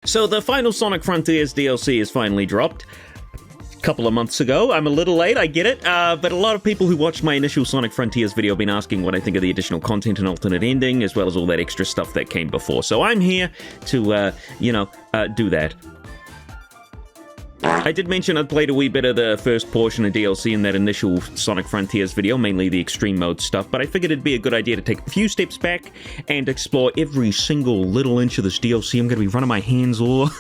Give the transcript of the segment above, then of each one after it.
So the final Sonic Frontiers DLC is finally dropped. A couple of months ago. I'm a little late, I get it, but a lot of people who watched my initial Sonic Frontiers video have been asking what I think of the additional content and alternate ending, as well as all that extra stuff that came before. So I'm here to, do that. I did mention I'd played a wee bit of the first portion of DLC in that initial Sonic Frontiers video, mainly the extreme mode stuff, but I figured it'd be a good idea to take a few steps back and explore every single little inch of this DLC. I'm going to be running my hands all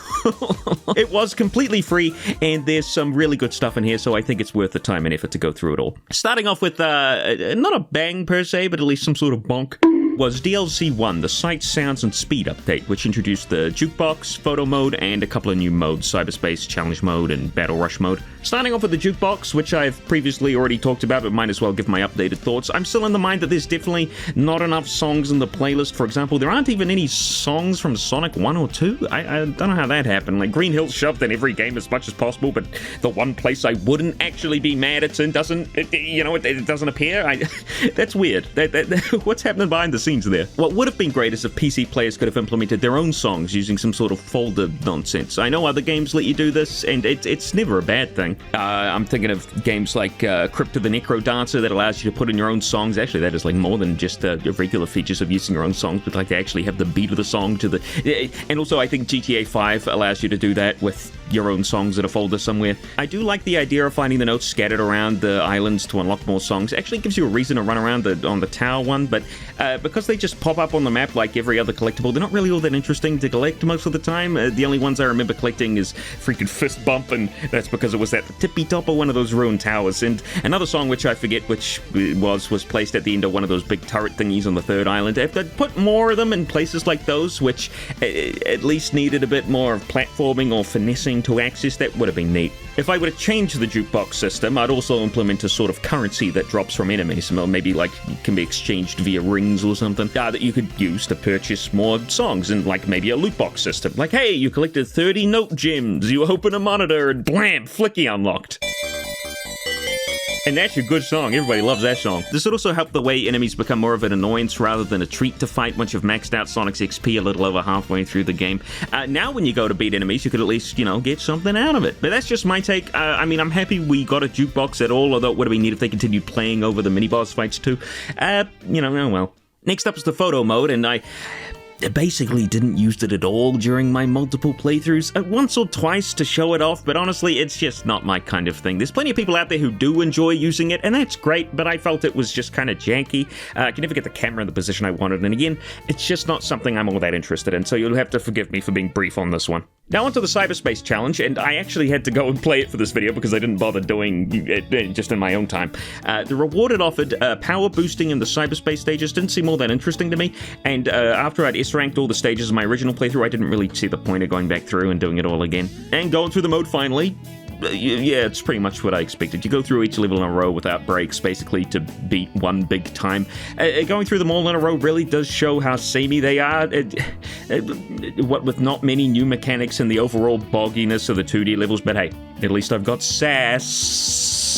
It was completely free, and there's some really good stuff in here, so I think it's worth the time and effort to go through it all. Starting off with, not a bang per se, but at least some sort of bonk, was DLC 1, the Sight, Sounds, and Speed update, which introduced the Jukebox, Photo Mode, and a couple of new modes, Cyberspace, Challenge Mode, and Battle Rush Mode. Starting off with the Jukebox, which I've previously already talked about, but might as well give my updated thoughts. I'm still in the mind that there's definitely not enough songs in the playlist. For example, there aren't even any songs from Sonic 1 or 2. I don't know how that happened. Like, Green Hill's shoved in every game as much as possible, but the one place I wouldn't actually be mad it's in doesn't, it doesn't appear. That's weird. What's happening behind the scenes there? What would have been great is if PC players could have implemented their own songs using some sort of folder nonsense. I know other games let you do this, and it's never a bad thing. I'm thinking of games like Crypto the Necro Dancer that allows you to put in your own songs. Actually, that is like more than just regular features of using your own songs, but like they actually have the beat of the song to the... And also, I think GTA 5 allows you to do that with your own songs in a folder somewhere. I do like the idea of finding the notes scattered around the islands to unlock more songs. It actually gives you a reason to run around on the tower one, but because they just pop up on the map like every other collectible, they're not really all that interesting to collect most of the time. The only ones I remember collecting is freaking Fist Bump, and that's because it was at the tippy top of one of those ruined towers. And another song which I forget which was placed at the end of one of those big turret thingies on the third island. If they'd put more of them in places like those, which at least needed a bit more of platforming or finessing to access, that would have been neat. If I were to change the jukebox system, I'd also implement a sort of currency that drops from enemies, or maybe like can be exchanged via rings or something, that you could use to purchase more songs, and like maybe a loot box system. Like, hey, you collected 30 note gems, you open a monitor and blam, Flicky unlocked. And that's a good song. Everybody loves that song. This would also help the way enemies become more of an annoyance rather than a treat to fight once you've maxed out Sonic's XP a little over halfway through the game. Now when you go to beat enemies, you could at least, get something out of it. But that's just my take. I'm happy we got a jukebox at all, although it would have been neat if they continued playing over the mini-boss fights too. Oh well. Next up is the photo mode, and I basically didn't use it at all during my multiple playthroughs. Once or twice to show it off, but honestly, it's just not my kind of thing. There's plenty of people out there who do enjoy using it, and that's great, but I felt it was just kind of janky. I can never get the camera in the position I wanted, and again, it's just not something I'm all that interested in, so you'll have to forgive me for being brief on this one. Now onto the Cyberspace Challenge, and I actually had to go and play it for this video because I didn't bother doing it just in my own time. The reward it offered, power boosting in the cyberspace stages, didn't seem all that interesting to me, and after I'd S-ranked all the stages in my original playthrough, I didn't really see the point of going back through and doing it all again. And going through the mode finally, yeah, it's pretty much what I expected. You go through each level in a row without breaks, basically, to beat one big time. Going through them all in a row really does show how samey they are. What with not many new mechanics and the overall bogginess of the 2D levels, but hey, at least I've got sass.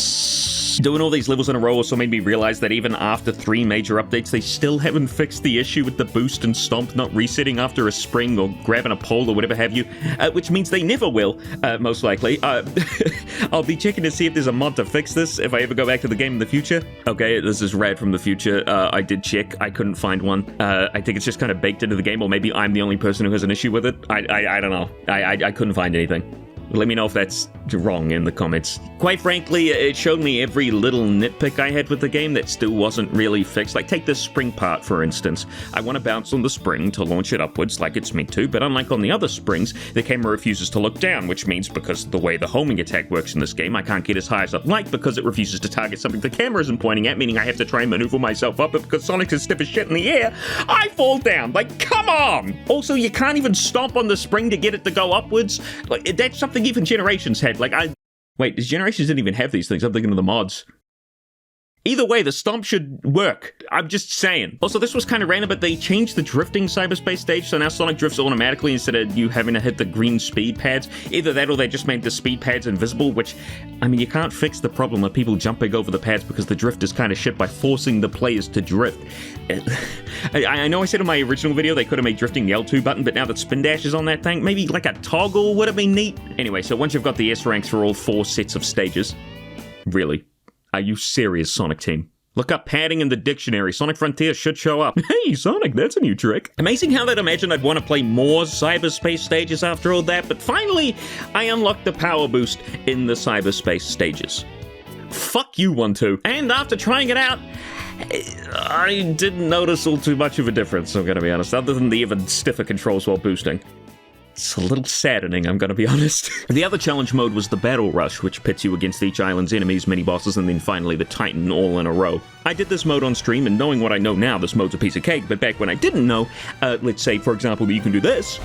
Doing all these levels in a row also made me realize that even after 3 major updates, they still haven't fixed the issue with the boost and stomp not resetting after a spring or grabbing a pole or whatever have you, which means they never will, most likely. I'll be checking to see if there's a mod to fix this if I ever go back to the game in the future. Okay, this is Rad from the future. I did check. I couldn't find one. I think it's just kind of baked into the game, or maybe I'm the only person who has an issue with it. I don't know. I couldn't find anything. Let me know if that's wrong in the comments. Quite frankly, it showed me every little nitpick I had with the game that still wasn't really fixed. Like, take this spring part, for instance. I want to bounce on the spring to launch it upwards like it's meant to, but unlike on the other springs, the camera refuses to look down, which means because of the way the homing attack works in this game, I can't get as high as I'd like because it refuses to target something the camera isn't pointing at, meaning I have to try and maneuver myself up, but because Sonic's as stiff as shit in the air, I fall down. Like, come on! Also, you can't even stomp on the spring to get it to go upwards. Like, that's something even Generations had. Like, wait, Generations didn't even have these things. I'm thinking of the mods. Either way, the stomp should work. I'm just saying. Also, this was kind of random, but they changed the drifting cyberspace stage, so now Sonic drifts automatically instead of you having to hit the green speed pads. Either that or they just made the speed pads invisible, which, I mean, you can't fix the problem of people jumping over the pads because the drift is kind of shit by forcing the players to drift. I know I said in my original video they could have made drifting the L2 button, but now that spin dash is on that thing, maybe like a toggle would have been neat. Anyway, so once you've got the S ranks for all 4 sets of stages, really? Are you serious, Sonic Team? Look up padding in the dictionary. Sonic Frontier should show up. Hey, Sonic, that's a new trick. Amazing how they'd imagine I'd want to play more cyberspace stages after all that, but finally, I unlocked the power boost in the cyberspace stages. Fuck you, 1-2. And after trying it out, I didn't notice all too much of a difference, I'm gonna be honest, other than the even stiffer controls while boosting. It's a little saddening, I'm gonna be honest. The other challenge mode was the Battle Rush, which pits you against each island's enemies, mini-bosses, and then finally the Titan all in a row. I did this mode on stream, and knowing what I know now, this mode's a piece of cake, but back when I didn't know, let's say, for example, that you can do this.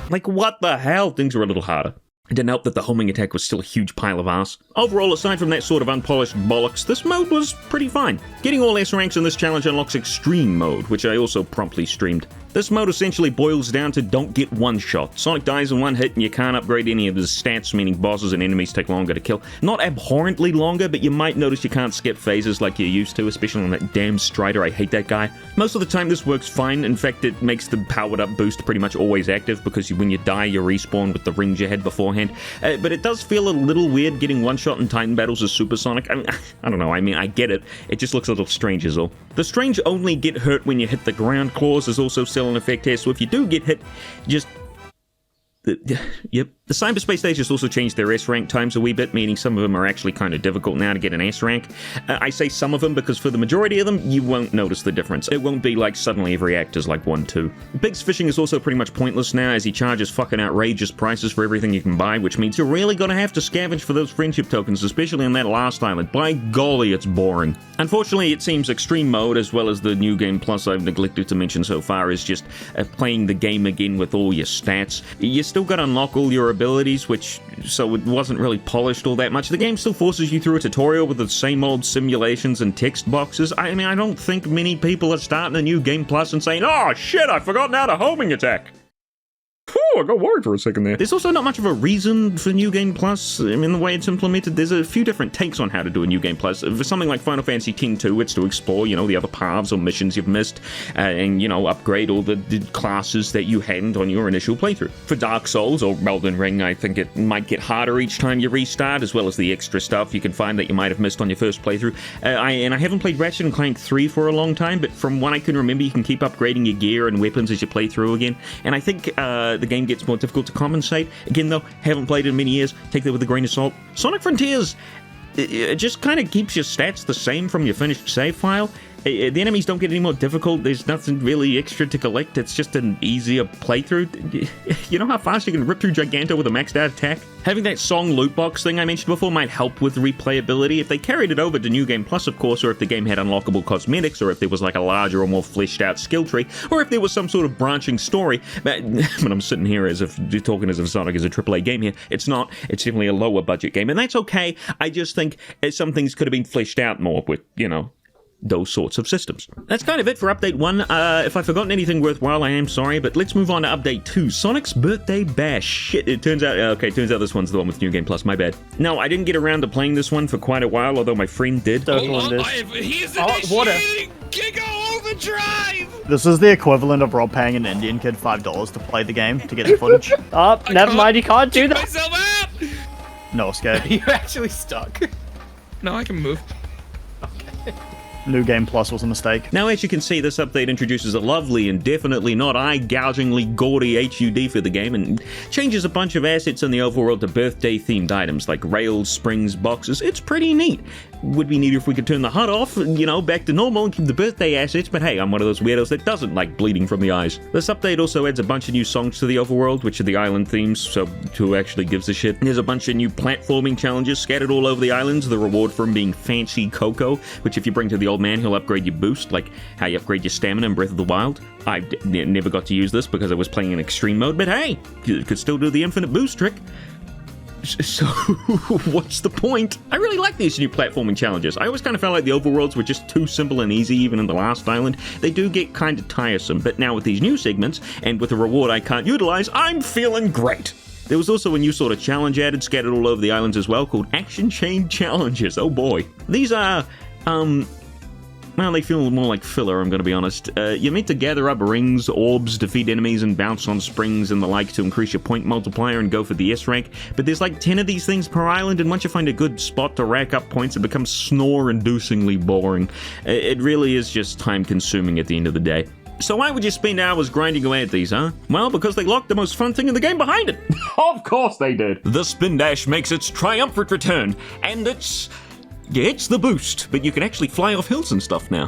Like, what the hell? Things were a little harder. It didn't help that the homing attack was still a huge pile of ass. Overall, aside from that sort of unpolished bollocks, this mode was pretty fine. Getting all S ranks in this challenge unlocks Extreme Mode, which I also promptly streamed. This mode essentially boils down to don't get one shot. Sonic dies in one hit and you can't upgrade any of his stats, meaning bosses and enemies take longer to kill. Not abhorrently longer, but you might notice you can't skip phases like you used to, especially on that damn Strider. I hate that guy. Most of the time this works fine. In fact, it makes the powered up boost pretty much always active because when you die you respawn with the rings you had beforehand. But it does feel a little weird getting one shot in Titan battles as Supersonic. I don't know, I get it. It just looks a little strange is all. The strange only get hurt when you hit the ground clause is also still an effect here, so if you do get hit, just... Yep. The cyberspace stages also changed their S rank times a wee bit, meaning some of them are actually kind of difficult now to get an S rank. I say some of them because for the majority of them, you won't notice the difference. It won't be like suddenly every act is like 1-2. Big's fishing is also pretty much pointless now as he charges fucking outrageous prices for everything you can buy, which means you're really gonna have to scavenge for those friendship tokens, especially on that last island. By golly, it's boring. Unfortunately, it seems Extreme Mode, as well as the New Game Plus I've neglected to mention so far, is just playing the game again with all your stats. You still gotta unlock all your abilities, so it wasn't really polished all that much. The game still forces you through a tutorial with the same old simulations and text boxes. I mean, I don't think many people are starting a New Game Plus and saying, oh shit, I've forgotten how to homing attack. Whew, I got worried for a second there. There's also not much of a reason for New Game Plus. I mean, the way it's implemented, there's a few different takes on how to do a New Game Plus. For something like Final Fantasy X-2, it's to explore, the other paths or missions you've missed, and, upgrade all the classes that you hadn't on your initial playthrough. For Dark Souls or Elden Ring, I think it might get harder each time you restart, as well as the extra stuff you can find that you might have missed on your first playthrough. I haven't played Ratchet & Clank 3 for a long time, but from what I can remember, you can keep upgrading your gear and weapons as you play through again, and I think the game gets more difficult to compensate. Again though, haven't played it in many years, take that with a grain of salt. Sonic Frontiers, it just kind of keeps your stats the same from your finished save file. The enemies don't get any more difficult, there's nothing really extra to collect, it's just an easier playthrough. You know how fast you can rip through Giganto with a maxed out attack? Having that song loot box thing I mentioned before might help with replayability if they carried it over to New Game Plus, of course, or if the game had unlockable cosmetics, or if there was like a larger or more fleshed out skill tree, or if there was some sort of branching story. But when I'm sitting here as if talking as if Sonic is a AAA game here, it's not. It's definitely a lower budget game, and that's okay. I just think some things could have been fleshed out more with, those sorts of systems. That's kind of it for Update 1. If I've forgotten anything worthwhile, I am sorry, but let's move on to Update 2. Sonic's Birthday Bash. Shit, it turns out this one's the one with New Game Plus, my bad. No, I didn't get around to playing this one for quite a while, although my friend did. He's initiating Giga Overdrive! This is the equivalent of Rob paying an Indian kid $5 to play the game to get the footage. Never mind, you can't do that. Myself out! No escape. You're actually stuck. No, I can move. New Game Plus was a mistake. Now, as you can see, this update introduces a lovely and definitely not eye-gougingly gaudy HUD for the game and changes a bunch of assets in the overworld to birthday-themed items like rails, springs, boxes. It's pretty neat. Would be neat if we could turn the HUD off, back to normal and keep the birthday assets, but hey, I'm one of those weirdos that doesn't like bleeding from the eyes. This update also adds a bunch of new songs to the overworld, which are the island themes, so who actually gives a shit? There's a bunch of new platforming challenges scattered all over the islands, the reward for him being Fancy Coco, which if you bring to the old man, he'll upgrade your boost, like how you upgrade your stamina in Breath of the Wild. I never got to use this because I was playing in extreme mode, but hey, you could still do the infinite boost trick. So, what's the point? I really like these new platforming challenges. I always kind of felt like the overworlds were just too simple and easy, even in the last island. They do get kind of tiresome, but now with these new segments, and with a reward I can't utilize, I'm feeling great. There was also a new sort of challenge added, scattered all over the islands as well, called Action Chain Challenges. Oh boy. These are, well, they feel more like filler, I'm gonna be honest. You're meant to gather up rings, orbs, defeat enemies, and bounce on springs and the like to increase your point multiplier and go for the S rank, but there's like 10 of these things per island, and once you find a good spot to rack up points, it becomes snore-inducingly boring. It really is just time-consuming at the end of the day. So why would you spend hours grinding away at these, huh? Well, because they locked the most fun thing in the game behind it. Of course they did. The spin dash makes its triumphant return, and it's the boost, but you can actually fly off hills and stuff now,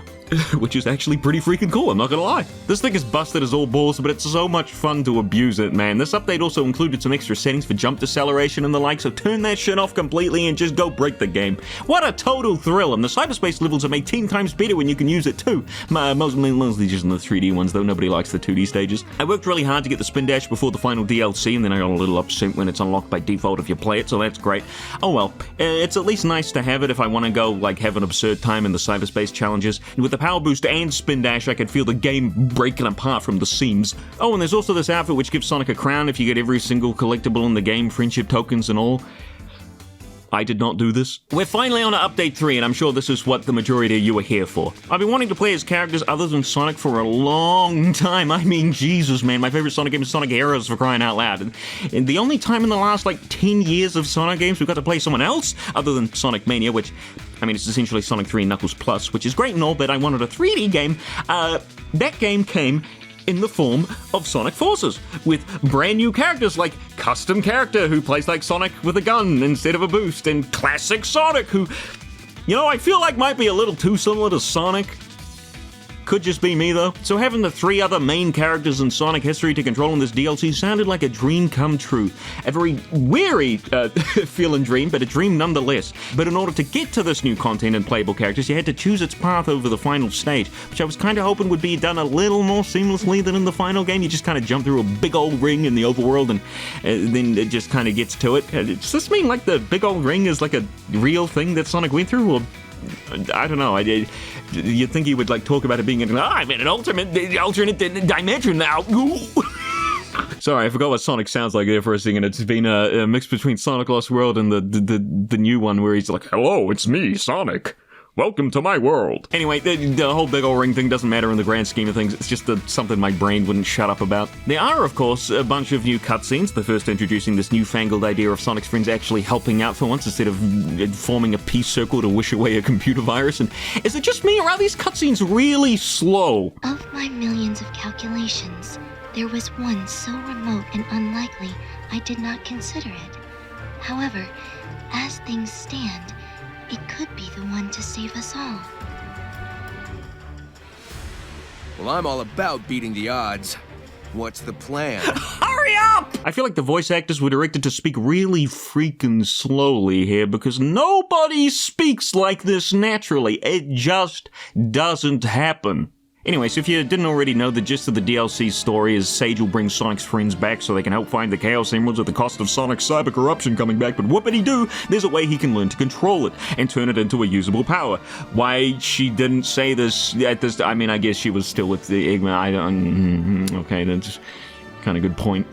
which is actually pretty freaking cool, I'm not gonna lie. This thing is busted as all balls, but it's so much fun to abuse it, man. This update also included some extra settings for jump deceleration and the like, so turn that shit off completely and just go break the game. What a total thrill, and the cyberspace levels are made 10 times better when you can use it too. Mostly just in the 3D ones, though. Nobody likes the 2D stages. I worked really hard to get the spin dash before the final DLC, and then I got a little upset when it's unlocked by default if you play it, so that's great. Oh well, it's at least nice to have it if I want to go, like, have an absurd time in the cyberspace challenges. And with the power boost and spin dash, I could feel the game breaking apart from the seams. Oh, and there's also this outfit which gives Sonic a crown if you get every single collectible in the game, friendship tokens and all. I did not do this. We're finally on to Update 3, and I'm sure this is what the majority of you are here for. I've been wanting to play as characters other than Sonic for a long time. I mean, Jesus, man, my favorite Sonic game is Sonic Heroes, for crying out loud. And the only time in the last, 10 years of Sonic games we've got to play someone else other than Sonic Mania, which, I mean, it's essentially Sonic 3 and Knuckles Plus, which is great and all, but I wanted a 3D game. That game came in the form of Sonic Forces, with brand new characters like Custom Character, who plays like Sonic with a gun instead of a boost, and Classic Sonic, who, I feel like might be a little too similar to Sonic. Could just be me, though. So having the 3 other main characters in Sonic history to control in this DLC sounded like a dream come true. A very weary feeling dream, but a dream nonetheless. But in order to get to this new content and playable characters, you had to choose its path over the final stage, which I was kind of hoping would be done a little more seamlessly than in the final game. You just kind of jump through a big old ring in the overworld, and then it just kind of gets to it. Does this mean, the big old ring is, a real thing that Sonic went through, or I don't know. You'd think he would talk about it being I'm in an alternate dimension now. Sorry, I forgot what Sonic sounds like there for a second. It's been a mix between Sonic Lost World and the new one where he's like, "Hello, it's me, Sonic. Welcome to my world." Anyway, the whole big old ring thing doesn't matter in the grand scheme of things. It's just something my brain wouldn't shut up about. There are, of course, a bunch of new cutscenes, the first introducing this newfangled idea of Sonic's friends actually helping out for once instead of forming a peace circle to wish away a computer virus. And is it just me, or are these cutscenes really slow? Of my millions of calculations, there was one so remote and unlikely I did not consider it. However, as things stand, it could be the one to save us all. Well, I'm all about beating the odds. What's the plan? Hurry up! I feel like the voice actors were directed to speak really freaking slowly here, because nobody speaks like this naturally. It just doesn't happen. Anyway, so if you didn't already know, the gist of the DLC's story is Sage will bring Sonic's friends back so they can help find the Chaos Emeralds at the cost of Sonic's cyber corruption coming back, but whoopity-doo, there's a way he can learn to control it and turn it into a usable power. Why she didn't say this at this, I mean, I guess she was still with the Eggman, I don't, okay, that's kind of good point.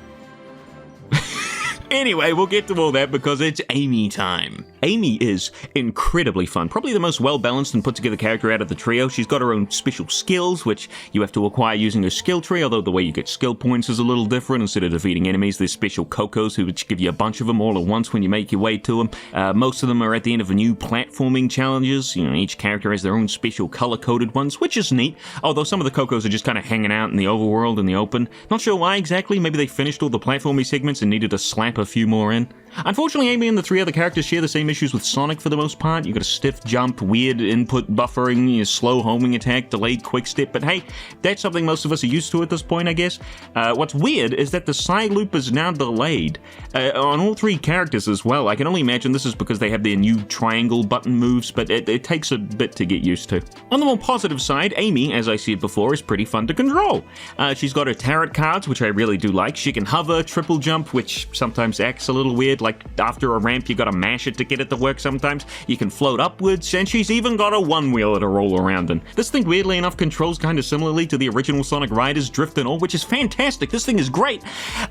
Anyway, we'll get to all that because it's Amy time. Amy is incredibly fun, probably the most well-balanced and put-together character out of the trio. She's got her own special skills, which you have to acquire using her skill tree, although the way you get skill points is a little different. Instead of defeating enemies, there's special Cocos, which give you a bunch of them all at once when you make your way to them. Most of them are at the end of a new platforming challenges. Each character has their own special color-coded ones, which is neat, although some of the Cocos are just kind of hanging out in the overworld in the open. Not sure why exactly. Maybe they finished all the platforming segments and needed to slap a few more in. Unfortunately, Amy and the 3 other characters share the same issues with Sonic for the most part. You've got a stiff jump, weird input buffering, slow homing attack, delayed quick step, but hey, that's something most of us are used to at this point, I guess. What's weird is that the side loop is now delayed on all 3 characters as well. I can only imagine this is because they have their new triangle button moves, but it takes a bit to get used to. On the more positive side, Amy, as I said before, is pretty fun to control. She's got her tarot cards, which I really do like. She can hover, triple jump, which sometimes acts a little weird. weird, like after a ramp you gotta mash it to get it to work sometimes. You can float upwards, and she's even got a one-wheeler to roll around in. This thing weirdly enough controls kind of similarly to the original Sonic Riders drift and all, which is fantastic. This thing is great,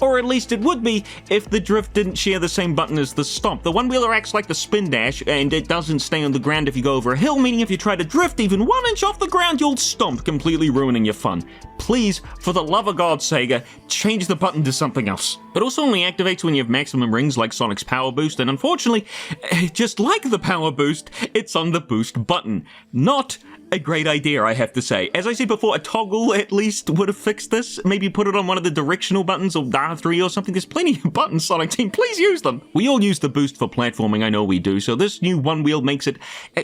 or at least it would be if the drift didn't share the same button as the stomp. The one-wheeler acts like the spin dash, and it doesn't stay on the ground if you go over a hill, meaning if you try to drift even 1 inch off the ground, you'll stomp, completely ruining your fun. Please, for the love of God, Sega, change the button to something else. It also only activates when you have maximum rings like Sonic's Power Boost, and unfortunately, just like the Power Boost, it's on the boost button. Not a great idea, I have to say. As I said before, a toggle at least would have fixed this. Maybe put it on one of the directional buttons or R3 or something. There's plenty of buttons, Sonic Team. Please use them. We all use the boost for platforming, I know we do, so this new one wheel makes it,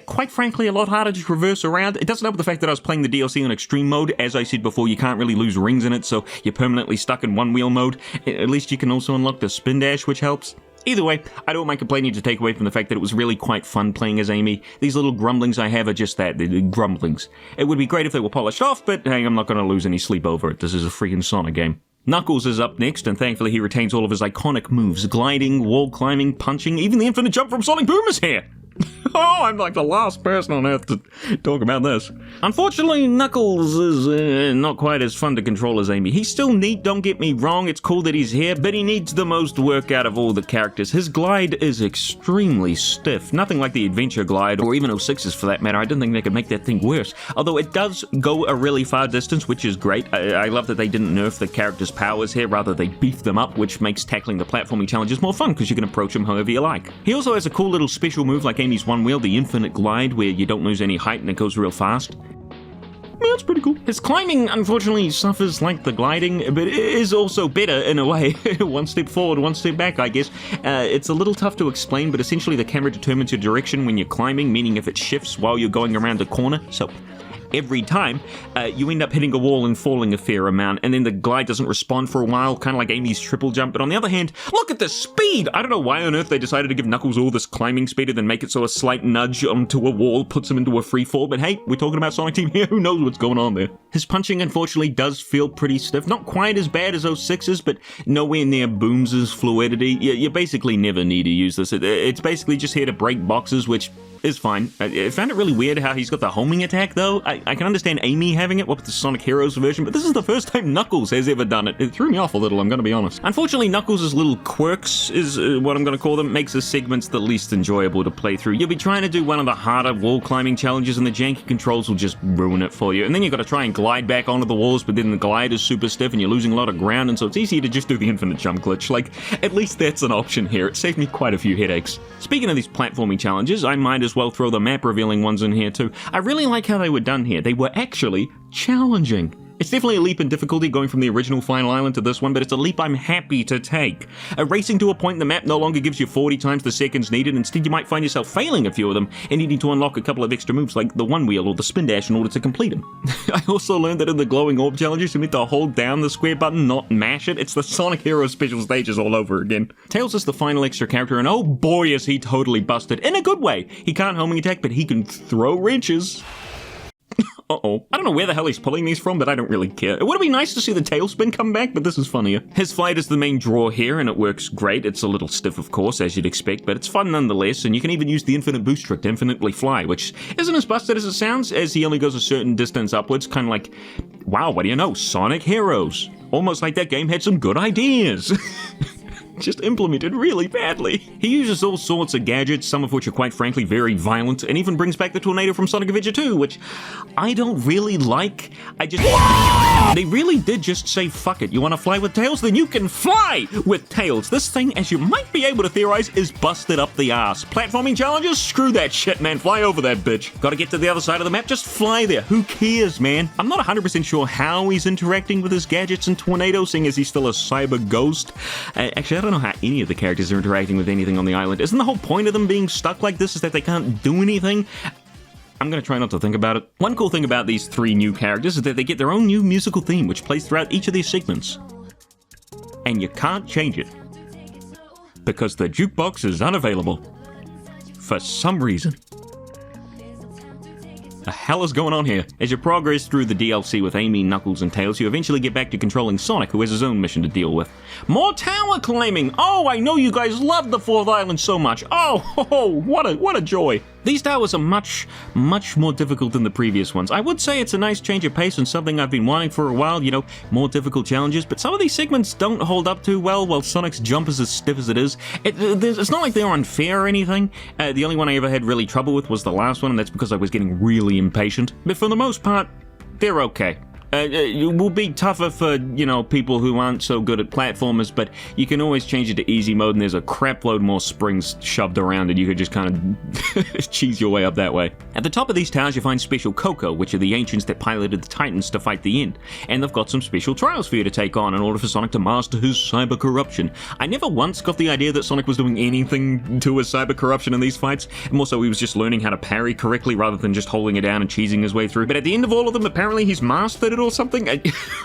quite frankly, a lot harder to traverse around. It doesn't help with the fact that I was playing the DLC on extreme mode. As I said before, you can't really lose rings in it, so you're permanently stuck in one wheel mode. At least you can also unlock the spin dash, which helps. Either way, I don't mind complaining to take away from the fact that it was really quite fun playing as Amy. These little grumblings I have are just that, they're grumblings. It would be great if they were polished off, but hey, I'm not going to lose any sleep over it. This is a freaking Sonic game. Knuckles is up next, and thankfully he retains all of his iconic moves. Gliding, wall climbing, punching, even the infinite jump from Sonic Boom is here! Oh, I'm like the last person on Earth to talk about this. Unfortunately, Knuckles is not quite as fun to control as Amy. He's still neat, don't get me wrong, it's cool that he's here, but he needs the most work out of all the characters. His glide is extremely stiff, nothing like the Adventure Glide, or even 06's for that matter. I didn't think they could make that thing worse. Although it does go a really far distance, which is great. I love that they didn't nerf the characters' powers here, rather they beefed them up, which makes tackling the platforming challenges more fun, because you can approach them however you like. He also has a cool little special move like Amy's one wheel, the infinite glide, where you don't lose any height and it goes real fast. Yeah, that's pretty cool. His climbing, unfortunately, suffers like the gliding, but it is also better in a way. One step forward, one step back, I guess. It's a little tough to explain, but essentially the camera determines your direction when you're climbing, meaning if it shifts while you're going around a corner. So every time, you end up hitting a wall and falling a fair amount, and then the glide doesn't respond for a while, kind of like Amy's triple jump. But on the other hand, look at the speed! I don't know why on earth they decided to give Knuckles all this climbing speed and then make it so a slight nudge onto a wall puts him into a free fall, but hey, we're talking about Sonic Team here, who knows what's going on there. His punching, unfortunately, does feel pretty stiff. Not quite as bad as 06's, but nowhere near Boom's fluidity. You basically never need to use this. It's basically just here to break boxes, which is fine. I found it really weird how he's got the homing attack, though. I can understand Amy having it with the Sonic Heroes version, but this is the first time Knuckles has ever done it. It threw me off a little, I'm gonna be honest. Unfortunately, Knuckles' little quirks is what I'm gonna call them, makes his segments the least enjoyable to play through. You'll be trying to do one of the harder wall climbing challenges and the janky controls will just ruin it for you. And then you've got to try and glide back onto the walls, but then the glide is super stiff and you're losing a lot of ground, and so it's easier to just do the infinite jump glitch. Like, at least that's an option here. It saved me quite a few headaches. Speaking of these platforming challenges, I might as well throw the map revealing ones in here too. I really like how they were done here. They were actually challenging. It's definitely a leap in difficulty going from the original Final Island to this one, but it's a leap I'm happy to take. Racing to a point in the map no longer gives you 40 times the seconds needed. Instead, you might find yourself failing a few of them and needing to unlock a couple of extra moves like the one wheel or the spin dash in order to complete them. I also learned that in the glowing orb challenges, you need to hold down the square button, not mash it. It's the Sonic Heroes special stages all over again. Tails is the final extra character, and oh boy is he totally busted. In a good way. He can't homing attack, but he can throw wrenches. Uh-oh. I don't know where the hell he's pulling these from, but I don't really care. It would have been nice to see the tailspin come back, but this is funnier. His flight is the main draw here, and it works great. It's a little stiff, of course, as you'd expect, but it's fun nonetheless, and you can even use the infinite boost trick to infinitely fly, which isn't as busted as it sounds, as he only goes a certain distance upwards, kind of like, wow, what do you know, Sonic Heroes. Almost like that game had some good ideas. Just implemented really badly. He uses all sorts of gadgets, some of which are quite frankly very violent, and even brings back the tornado from Sonic Adventure 2, which I don't really like. They really did just say, fuck it, you want to fly with Tails? Then you can fly with Tails. This thing, as you might be able to theorize, is busted up the ass. Platforming challenges? Screw that shit, man. Fly over that bitch. Gotta get to the other side of the map? Just fly there. Who cares, man? I'm not 100% sure how he's interacting with his gadgets and Tornado, seeing as he's still a cyber ghost. Actually, I don't know how any of the characters are interacting with anything on the island. Isn't the whole point of them being stuck like this is that they can't do anything? I'm gonna try not to think about it. One cool thing about these three new characters is that they get their own new musical theme, which plays throughout each of these segments. And you can't change it. Because the jukebox is unavailable. For some reason. The hell is going on here? As you progress through the DLC with Amy, Knuckles, and Tails, you eventually get back to controlling Sonic, who has his own mission to deal with. More tower claiming! Oh, I know you guys love the 4th island so much. Oh, what a joy. These towers are much more difficult than the previous ones. I would say it's a nice change of pace and something I've been wanting for a while, you know, more difficult challenges, but some of these segments don't hold up too well while Sonic's jump is as stiff as it is. It's not like they're unfair or anything. The only one I ever had really trouble with was the last one, and that's because I was getting really impatient. But for the most part, they're okay. It will be tougher for, you know, people who aren't so good at platformers, but you can always change it to easy mode, and there's a crapload more springs shoved around, and you could just kind of cheese your way up that way. At the top of these towers, you find Special Coco, which are the ancients that piloted the Titans to fight the end, and they've got some special trials for you to take on in order for Sonic to master his cyber corruption. I never once got the idea that Sonic was doing anything to his cyber corruption in these fights, and also he was just learning how to parry correctly rather than just holding it down and cheesing his way through. But at the end of all of them, apparently he's mastered it or something.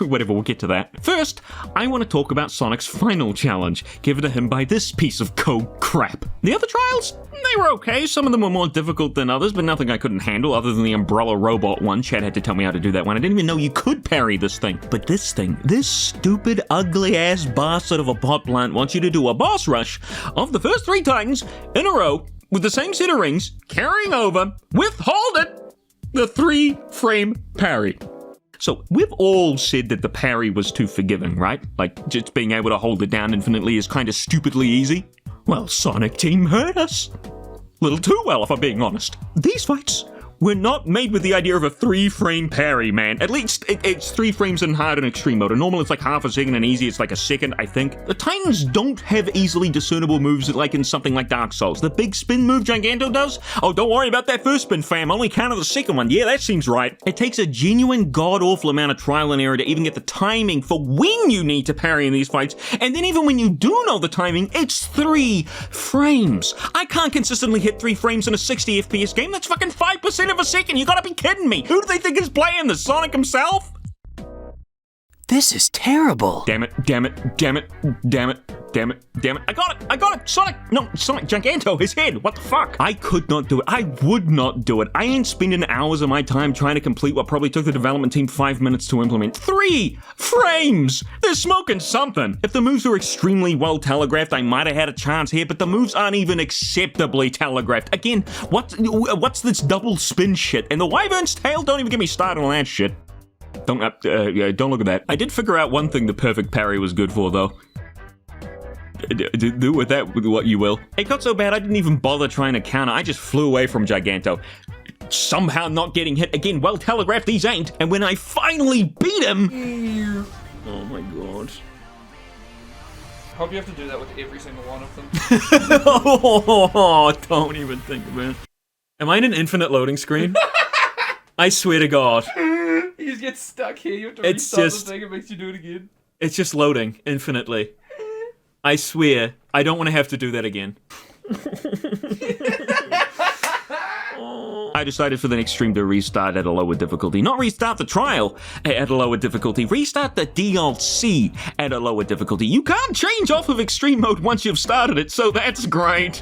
Whatever, we'll get to that. First, I want to talk about Sonic's final challenge, given to him by this piece of code crap. The other trials? They were okay. Some of them were more difficult than others, but nothing I couldn't handle other than the umbrella robot one. Chad had to tell me how to do that one. I didn't even know you could parry this thing. But this thing, this stupid, ugly-ass bastard of a pot plant wants you to do a boss rush of the first 3 Titans in a row with the same set of rings, carrying over, hold it, the 3-frame parry. So, we've all said that the parry was too forgiving, right? Like, just being able to hold it down infinitely is kind of stupidly easy. Well, Sonic Team hurt us. Little too well, if I'm being honest. These fights were not made with the idea of a 3-frame parry, man. At least it's 3 frames in hard and extreme mode. And normal it's like half a second, and easy it's like a second, I think. The Titans don't have easily discernible moves like in something like Dark Souls. The big spin move Giganto does? Oh, don't worry about that first spin, fam. Only counted the second one. Yeah, that seems right. It takes a genuine god-awful amount of trial and error to even get the timing for when you need to parry in these fights. And then even when you do know the timing, it's 3 frames. I can't consistently hit 3 frames in a 60 FPS game. That's fucking 5% of a second. You gotta be kidding me. Who do they think is playing this? Sonic himself? This is terrible. Damn it, damn it, damn it, damn it, damn it, damn it. I got it, Sonic, Giganto, his head, what the fuck? I could not do it, I would not do it. I ain't spending hours of my time trying to complete what probably took the development team 5 minutes to implement. 3 frames! They're smoking something. If the moves were extremely well telegraphed, I might have had a chance here, but the moves aren't even acceptably telegraphed. Again, what's this double spin shit? And the Wyvern's tail, don't even get me started on that shit. Don't look at that. I did figure out one thing the perfect parry was good for, though. Do with that what you will. It got so bad I didn't even bother trying to counter. I just flew away from Giganto. Somehow not getting hit. Again, well telegraphed these ain't. And when I finally beat him... Oh my god. Hope you have to do that with every single one of them. Oh, don't even think about it. Am I in an infinite loading screen? I swear to God. You just get stuck here, you have to restart the thing, it makes you do it again. It's just loading infinitely. I swear, I don't want to have to do that again. I decided for the next stream to restart at a lower difficulty. Not restart the trial at a lower difficulty. Restart the DLC at a lower difficulty. You can't change off of extreme mode once you've started it, so that's great.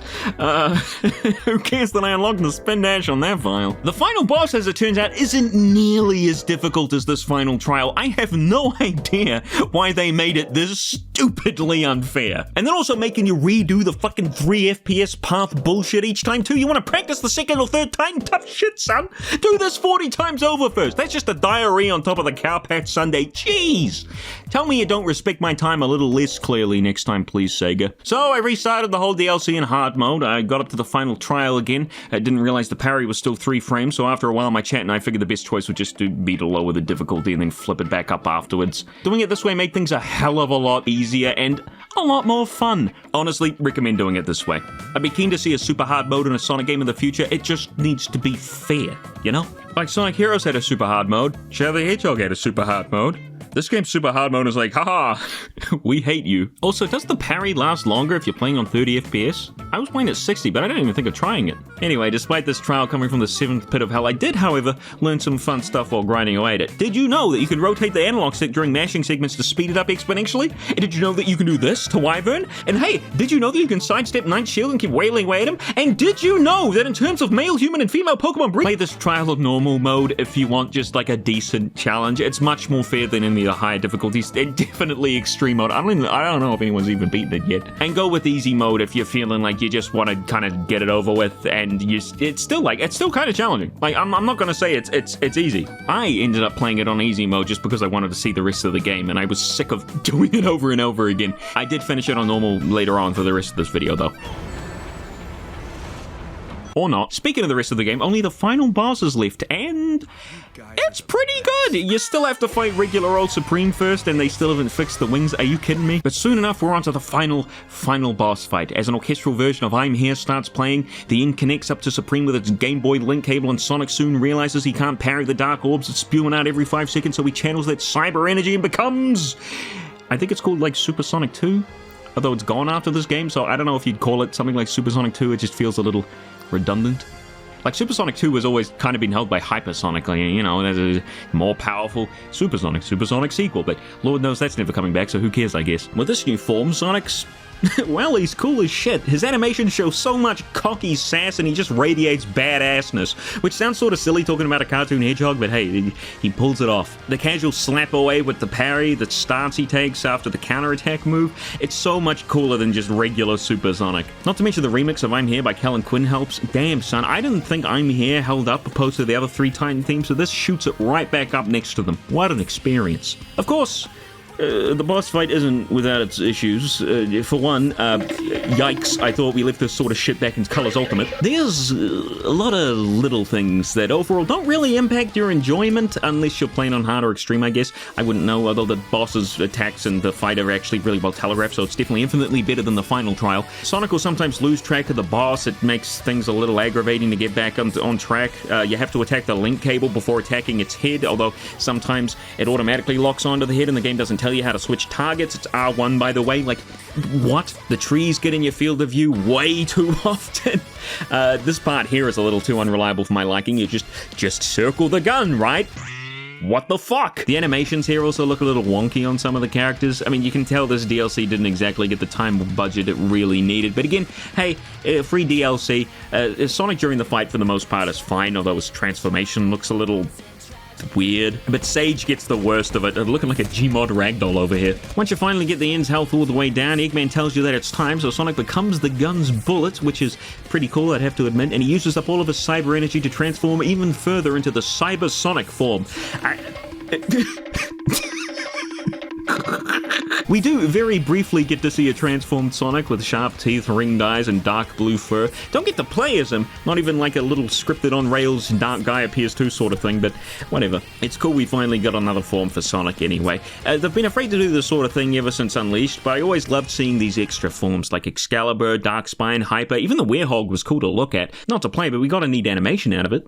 Who cares that I unlocked the spin dash on that file? The final boss, as it turns out, isn't nearly as difficult as this final trial. I have no idea why they made it this stupidly unfair. And then also making you redo the fucking 3 FPS path bullshit each time too. You want to practice the second or third time? Tough shit, son. Do this 40 times over first. That's just a diarrhea on top of the Cowpatch Sundae. Jeez. Tell me you don't respect my time a little less clearly next time, please, Sega. So I restarted the whole DLC in hard mode. I got up to the final trial again. I didn't realize the parry was still 3 frames, so after a while my chat and I figured the best choice would just be to lower the difficulty and then flip it back up afterwards. Doing it this way made things a hell of a lot easier and a lot more fun. Honestly, recommend doing it this way. I'd be keen to see a super hard mode in a Sonic game in the future. It just needs to be fair, you know? Like Sonic Heroes had a super hard mode, Shadow the Hedgehog had a super hard mode. This game's super hard mode is like, haha, we hate you. Also, does the parry last longer if you're playing on 30 FPS? I was playing at 60, but I didn't even think of trying it. Anyway, despite this trial coming from the 7th pit of hell, I did, however, learn some fun stuff while grinding away at it. Did you know that you can rotate the analog stick during mashing segments to speed it up exponentially? And did you know that you can do this to Wyvern? And hey, did you know that you can sidestep Knight's Shield and keep wailing away at him? And did you know that in terms of male, human, and female Pokemon breed, play this trial of normal mode if you want just like a decent challenge? It's much more fair than any of the higher difficulties. And definitely extreme mode. I don't know if anyone's even beaten it yet. And go with easy mode if you're feeling like you just want to kind of get it over with, and it's still kind of challenging. Like I'm not gonna say it's easy. I ended up playing it on easy mode just because I wanted to see the rest of the game, and I was sick of doing it over and over again. I did finish it on normal later on for the rest of this video though. Or not. Speaking of the rest of the game, only the final boss is left, and it's pretty good. You still have to fight regular old Supreme first, and they still haven't fixed the wings. Are you kidding me? But soon enough, we're on to the final boss fight. As an orchestral version of I'm Here starts playing, the end connects up to Supreme with its Game Boy link cable, and Sonic soon realizes he can't parry the dark orbs that's spewing out every 5 seconds, so he channels that cyber energy and becomes... I think it's called like Supersonic 2, although it's gone after this game, so I don't know if you'd call it something like Supersonic 2. It just feels a little redundant. Like Supersonic 2 has always kind of been held by Hypersonic, like, you know, there's a more powerful Supersonic sequel, but Lord knows that's never coming back, so who cares, I guess. With this new form, Sonic's... well, he's cool as shit. His animations show so much cocky sass, and he just radiates badassness, which sounds sort of silly talking about a cartoon hedgehog, but hey, he pulls it off. The casual slap away with the parry, the stance he takes after the counterattack move, it's so much cooler than just regular Supersonic. Not to mention the remix of I'm Here by Kellen Quinn helps. Damn, son, I didn't think I'm Here held up opposed to the other 3 Titan themes, so this shoots it right back up next to them. What an experience. Of course, the boss fight isn't without its issues. For one, yikes, I thought we left this sort of shit back in Colors Ultimate. There's a lot of little things that overall don't really impact your enjoyment unless you're playing on hard or extreme, I guess. I wouldn't know, although the boss's attacks and the fight are actually really well telegraphed, so it's definitely infinitely better than the final trial. Sonic will sometimes lose track of the boss. It makes things a little aggravating to get back on track. You have to attack the link cable before attacking its head, although sometimes it automatically locks onto the head and the game doesn't tell you how to switch targets. It's R1, by the way. Like, what? The trees get in your field of view way too often. This part here is a little too unreliable for my liking. You just circle the gun, right? What the fuck? The animations here also look a little wonky on some of the characters. I mean, you can tell this DLC didn't exactly get the time or budget it really needed. But again, hey, free DLC. Sonic during the fight for the most part is fine, although his transformation looks a little weird. But Sage gets the worst of it, looking like a Gmod ragdoll over here. Once you finally get the end's health all the way down, Eggman tells you that it's time, so Sonic becomes the gun's bullet, which is pretty cool, I'd have to admit, and he uses up all of his cyber energy to transform even further into the Cyber Sonic form. We do very briefly get to see a transformed Sonic with sharp teeth, ringed eyes, and dark blue fur. Don't get to play as him, not even like a little scripted on rails dark guy appears too sort of thing, but whatever. It's cool we finally got another form for Sonic anyway. They've been afraid to do this sort of thing ever since Unleashed, but I always loved seeing these extra forms like Excalibur, Darkspine, Hyper, even the Werehog was cool to look at. Not to play, but we got a neat animation out of it.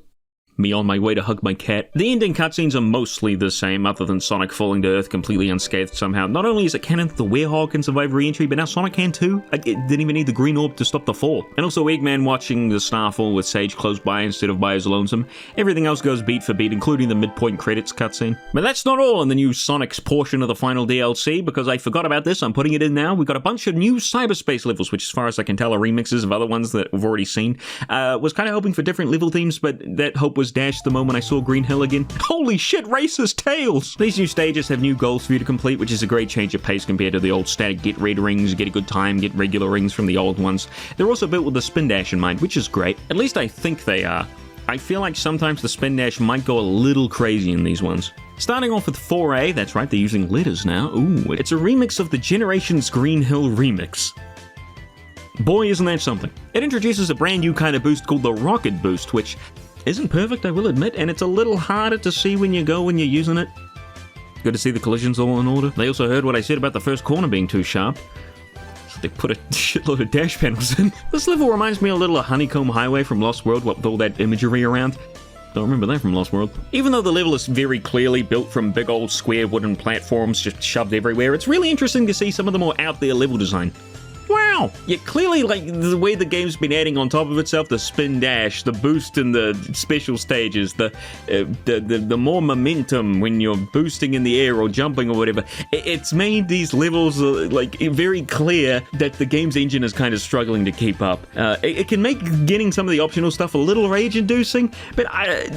Me on my way to hug my cat. The ending cutscenes are mostly the same, other than Sonic falling to Earth completely unscathed somehow. Not only is it canon that the Werehog can survive re-entry, but now Sonic can too. It didn't even need the green orb to stop the fall. And also Eggman watching the star fall with Sage close by instead of by his lonesome. Everything else goes beat for beat, including the midpoint credits cutscene. But that's not all in the new Sonic's portion of the final DLC, because I forgot about this, I'm putting it in now. We've got a bunch of new cyberspace levels, which as far as I can tell are remixes of other ones that we've already seen. Was kind of hoping for different level themes, but that hope was dashed the moment I saw Green Hill again. Holy shit, racist Tails! These new stages have new goals for you to complete, which is a great change of pace compared to the old static get red rings, get a good time, get regular rings from the old ones. They're also built with the spin dash in mind, which is great. At least I think they are. I feel like sometimes the spin dash might go a little crazy in these ones. Starting off with 4A, that's right, they're using letters now. Ooh, it's a remix of the Generations Green Hill remix. Boy, isn't that something. It introduces a brand new kind of boost called the Rocket Boost, which isn't perfect, I will admit, and it's a little harder to see when you're using it. Good to see the collisions all in order. They also heard what I said about the first corner being too sharp, so they put a shitload of dash panels in. This level reminds me a little of Honeycomb Highway from Lost World, what with all that imagery around. Don't remember that from Lost World. Even though the level is very clearly built from big old square wooden platforms just shoved everywhere, it's really interesting to see some of the more out there level design. Wow! Yeah, clearly, like, the way the game's been adding on top of itself, the spin dash, the boost in the special stages, the more momentum when you're boosting in the air or jumping or whatever, it's made these levels, like, very clear that the game's engine is kind of struggling to keep up. It can make getting some of the optional stuff a little rage-inducing, but I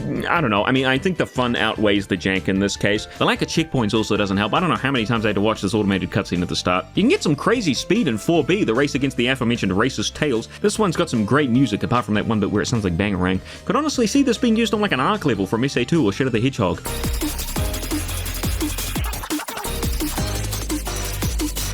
don't know. I mean, I think the fun outweighs the jank in this case. The lack of checkpoints also doesn't help. I don't know how many times I had to watch this automated cutscene at the start. You can get some crazy speed in 4B, the race against the aforementioned racist Tails. This one's got some great music, apart from that one bit where it sounds like Bangarang. Could honestly see this being used on like an Ark level from SA2 or Shadow the Hedgehog.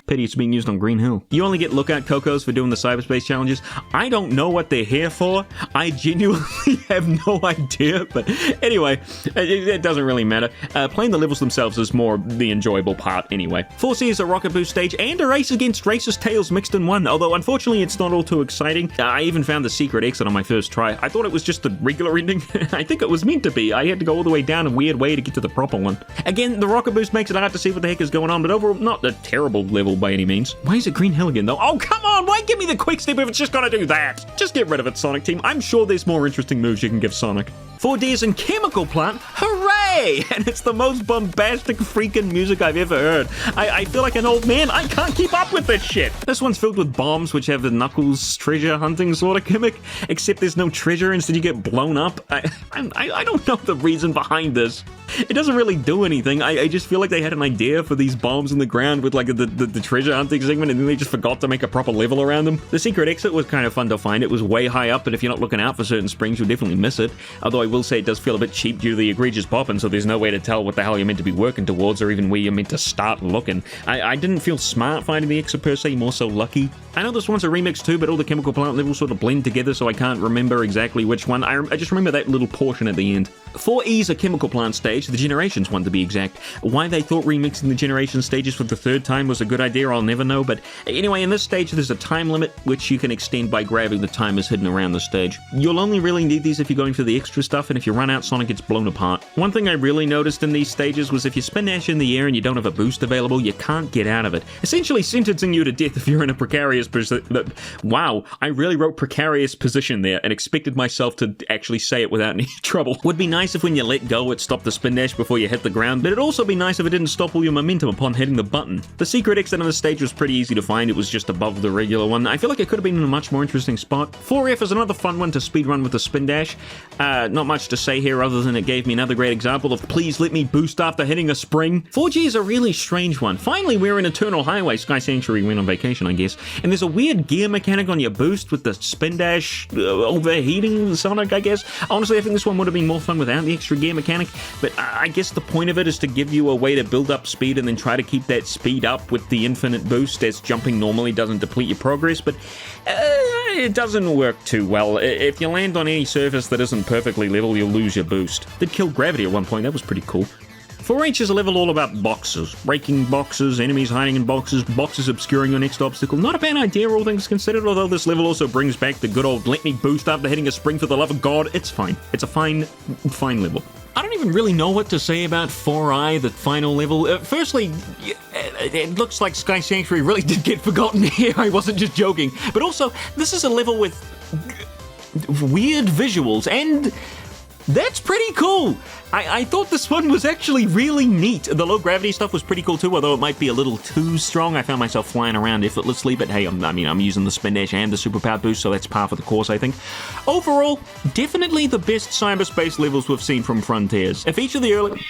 Pity it's being used on Green Hill. You only get lookout cocos for doing the cyberspace challenges. I don't know what they're here for. I genuinely have no idea, but anyway, it doesn't really matter. Playing the levels themselves is more the enjoyable part anyway. 4C is a rocket boost stage and a race against racist Tails mixed in one, although unfortunately it's not all too exciting. I even found the secret exit on my first try. I thought it was just the regular ending. I think it was meant to be. I had to go all the way down a weird way to get to the proper one. Again, the rocket boost makes it hard to see what the heck is going on, but overall, not a terrible level by any means. Why is it Green Hill again, though? Oh, come on! Why give me the quick step if it's just gonna do that? Just get rid of it, Sonic Team. I'm sure there's more interesting moves you can give Sonic. 4D is in Chemical Plant. Hooray! And it's the most bombastic freaking music I've ever heard. I feel like an old man. I can't keep up with this shit. This one's filled with bombs, which have the Knuckles treasure hunting sort of gimmick, except there's no treasure. Instead, you get blown up. I don't know the reason behind this. It doesn't really do anything. I just feel like they had an idea for these bombs in the ground with like the treasure hunting segment, and then they just forgot to make a proper level around them. The secret exit was kind of fun to find. It was way high up, but if you're not looking out for certain springs, you'll definitely miss it. Although I will say it does feel a bit cheap due to the egregious popping, so there's no way to tell what the hell you're meant to be working towards or even where you're meant to start looking. I didn't feel smart finding the exit per se, more so lucky. I know this one's a remix too, but all the Chemical Plant levels sort of blend together, so I can't remember exactly which one. I just remember that little portion at the end. 4E's a Chemical Plant stage, the Generations one to be exact. Why they thought remixing the Generation stages for the third time was a good idea, I'll never know, but anyway, in this stage there's a time limit, which you can extend by grabbing the timers hidden around the stage. You'll only really need these if you're going for the extra stuff, and if you run out, Sonic gets blown apart. One thing I really noticed in these stages was if you spin dash in the air and you don't have a boost available, you can't get out of it, essentially sentencing you to death if you're in a precarious position. Wow, I really wrote precarious position there and expected myself to actually say it without any trouble. Would be nice if when you let go it stopped the spin dash before you hit the ground, but it'd also be nice if it didn't stop all your momentum upon hitting the button. The secret exit on the stage was pretty easy to find. It was just above the regular one. I feel like it could have been in a much more interesting spot. 4F is another fun one to speedrun with the spin dash. Not much to say here other than it gave me another great example of please let me boost after hitting a spring. 4G is a really strange one. Finally, we're in Eternal Highway. Sky Sanctuary went on vacation, I guess. And there's a weird gear mechanic on your boost with the spin dash overheating Sonic, I guess. Honestly, I think this one would have been more fun without the extra gear mechanic, but I guess the point of it is to give you a way to build up speed and then try to keep that speed up with the infinite boost, as jumping normally doesn't deplete your progress, but it doesn't work too well. If you land on any surface that isn't perfectly level, you'll lose your boost. Did kill gravity at one point, that was pretty cool. 4H is a level all about boxes. Breaking boxes, enemies hiding in boxes, boxes obscuring your next obstacle. Not a bad idea, all things considered, although this level also brings back the good old let me boost after hitting a spring for the love of God. It's fine. It's a fine level. I don't even really know what to say about 4I, the final level. Firstly, it looks like Sky Sanctuary really did get forgotten here. I wasn't just joking. But also, this is a level with weird visuals, and that's pretty cool. I thought this one was actually really neat. The low gravity stuff was pretty cool too, although it might be a little too strong. I found myself flying around effortlessly, but hey, I'm using the spin dash and the superpowered boost, so that's par for the course, I think. Overall, definitely the best cyberspace levels we've seen from Frontiers. If each of the early...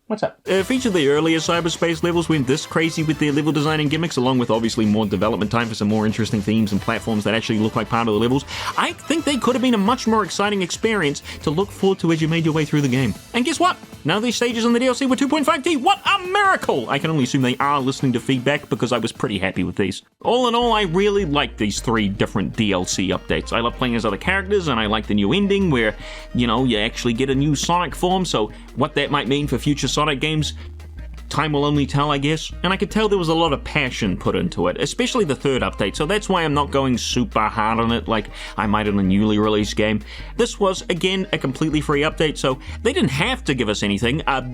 What's up? If each of the earlier cyberspace levels went this crazy with their level design and gimmicks, along with obviously more development time for some more interesting themes and platforms that actually look like part of the levels, I think they could have been a much more exciting experience to look forward to as you made your way through the game. And guess what? None of these stages in the DLC were 2.5D. What a miracle! I can only assume they are listening to feedback because I was pretty happy with these. All in all, I really like these 3 different DLC updates. I love playing as other characters, and I like the new ending where, you actually get a new Sonic form, so what that might mean for future Sonic games, time will only tell, I guess. And I could tell there was a lot of passion put into it, especially the third update, so that's why I'm not going super hard on it like I might on a newly released game. This was, again, a completely free update, so they didn't have to give us anything. I'm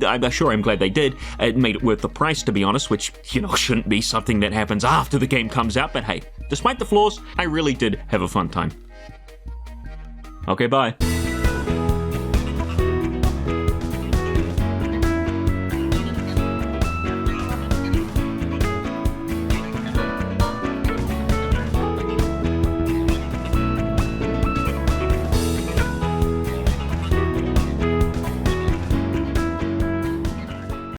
glad they did. It made it worth the price, to be honest, which, shouldn't be something that happens after the game comes out, but hey, despite the flaws, I really did have a fun time. Okay, bye.